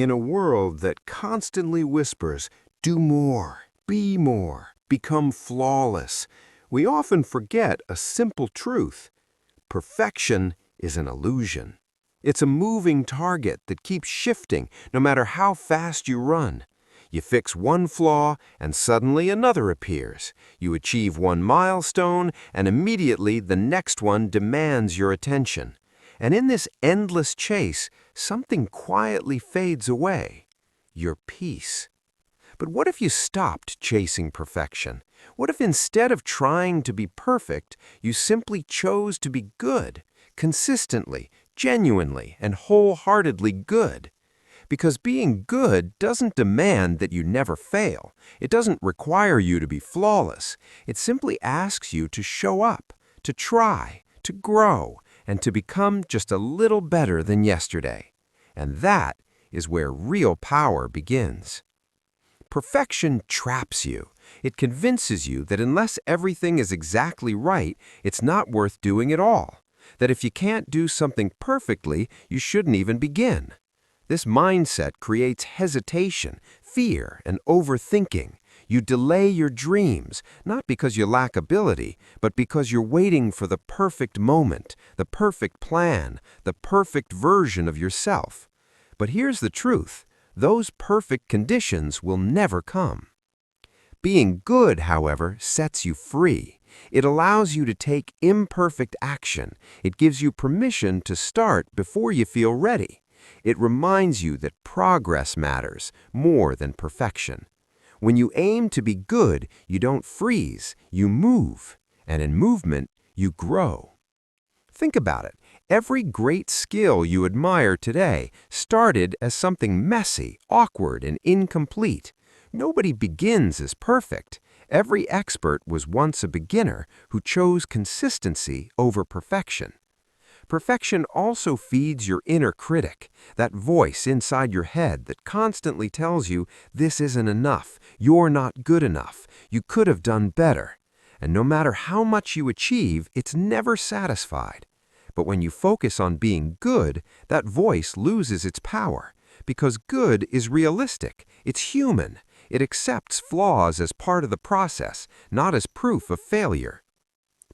In a world that constantly whispers, do more, be more, become flawless, we often forget a simple truth. Perfection is an illusion. It's a moving target that keeps shifting no matter how fast you run. You fix one flaw and suddenly another appears. You achieve one milestone and immediately the next one demands your attention. And in this endless chase, something quietly fades away. Your peace. But what if you stopped chasing perfection? What if instead of trying to be perfect, you simply chose to be good, consistently, genuinely, and wholeheartedly good? Because being good doesn't demand that you never fail. It doesn't require you to be flawless. It simply asks you to show up, to try, to grow, and to become just a little better than yesterday. And that is where real power begins. Perfection traps you. It convinces you that unless everything is exactly right, it's not worth doing at all. That if you can't do something perfectly, you shouldn't even begin. This mindset creates hesitation, fear, and overthinking. You delay your dreams, not because you lack ability, but because you're waiting for the perfect moment, the perfect plan, the perfect version of yourself. But here's the truth. Those perfect conditions will never come. Being good, however, sets you free. It allows you to take imperfect action. It gives you permission to start before you feel ready. It reminds you that progress matters more than perfection. When you aim to be good, you don't freeze, you move. And in movement, you grow. Think about it. Every great skill you admire today started as something messy, awkward, and incomplete. Nobody begins as perfect. Every expert was once a beginner who chose consistency over perfection. Perfection also feeds your inner critic, that voice inside your head that constantly tells you, this isn't enough, you're not good enough, you could have done better. And no matter how much you achieve, it's never satisfied. But when you focus on being good, that voice loses its power, because good is realistic, it's human. It accepts flaws as part of the process, not as proof of failure.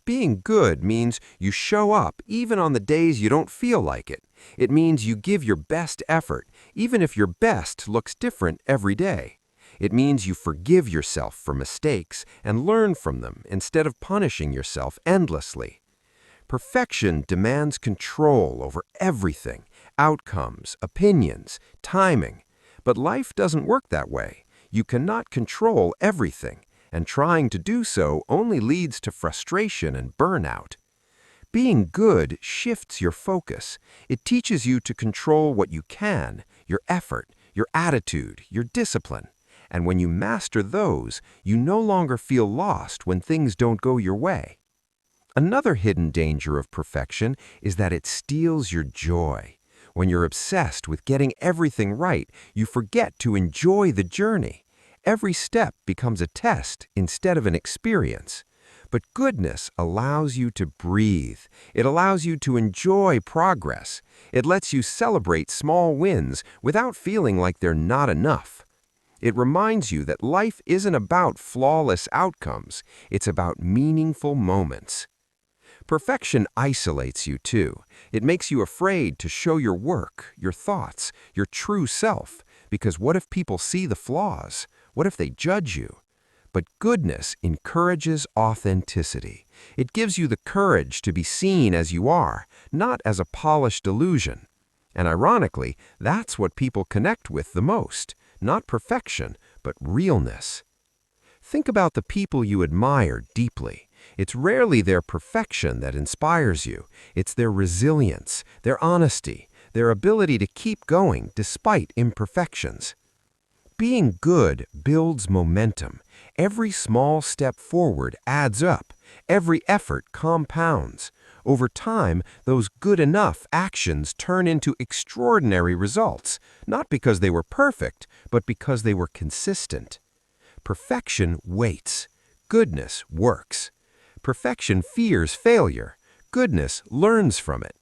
Being good means you show up even on the days you don't feel like it. It means you give your best effort, even if your best looks different every day. It means you forgive yourself for mistakes and learn from them instead of punishing yourself endlessly. Perfection demands control over everything, outcomes, opinions, timing. But life doesn't work that way. You cannot control everything, and trying to do so only leads to frustration and burnout. Being good shifts your focus. It teaches you to control what you can, your effort, your attitude, your discipline. And when you master those, you no longer feel lost when things don't go your way. Another hidden danger of perfection is that it steals your joy. When you're obsessed with getting everything right, you forget to enjoy the journey. Every step becomes a test instead of an experience. But goodness allows you to breathe. It allows you to enjoy progress. It lets you celebrate small wins without feeling like they're not enough. It reminds you that life isn't about flawless outcomes. It's about meaningful moments. Perfection isolates you too. It makes you afraid to show your work, your thoughts, your true self. Because what if people see the flaws? What if they judge you? But goodness encourages authenticity. It gives you the courage to be seen as you are, not as a polished illusion. And ironically, that's what people connect with the most. Not perfection, but realness. Think about the people you admire deeply. It's rarely their perfection that inspires you. It's their resilience, their honesty, their ability to keep going despite imperfections. Being good builds momentum. Every small step forward adds up. Every effort compounds. Over time, those good enough actions turn into extraordinary results, not because they were perfect, but because they were consistent. Perfection waits. Goodness works. Perfection fears failure. Goodness learns from it.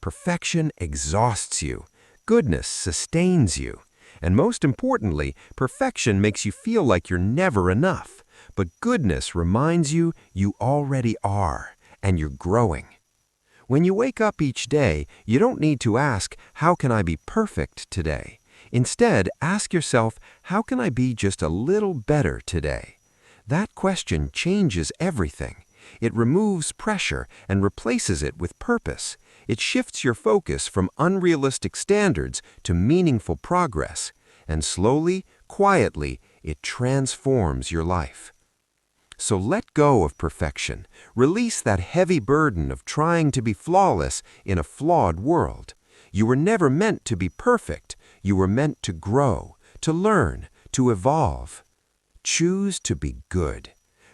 Perfection exhausts you. Goodness sustains you. And most importantly, perfection makes you feel like you're never enough. But goodness reminds you you already are, and you're growing. When you wake up each day, you don't need to ask, how can I be perfect today? Instead, ask yourself, how can I be just a little better today? That question changes everything. It removes pressure and replaces it with purpose. It shifts your focus from unrealistic standards to meaningful progress. And slowly, quietly, it transforms your life. So let go of perfection. Release that heavy burden of trying to be flawless in a flawed world. You were never meant to be perfect. You were meant to grow, to learn, to evolve. Choose to be good.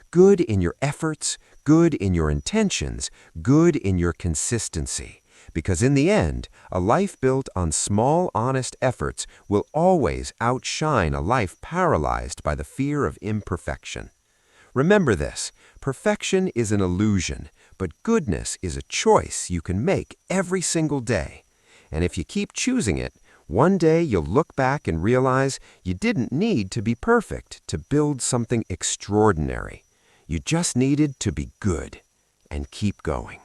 Good in your efforts, good in your intentions, good in your consistency. Because in the end, a life built on small, honest efforts will always outshine a life paralyzed by the fear of imperfection. Remember this, perfection is an illusion, but goodness is a choice you can make every single day. And if you keep choosing it, one day you'll look back and realize you didn't need to be perfect to build something extraordinary. You just needed to be good and keep going.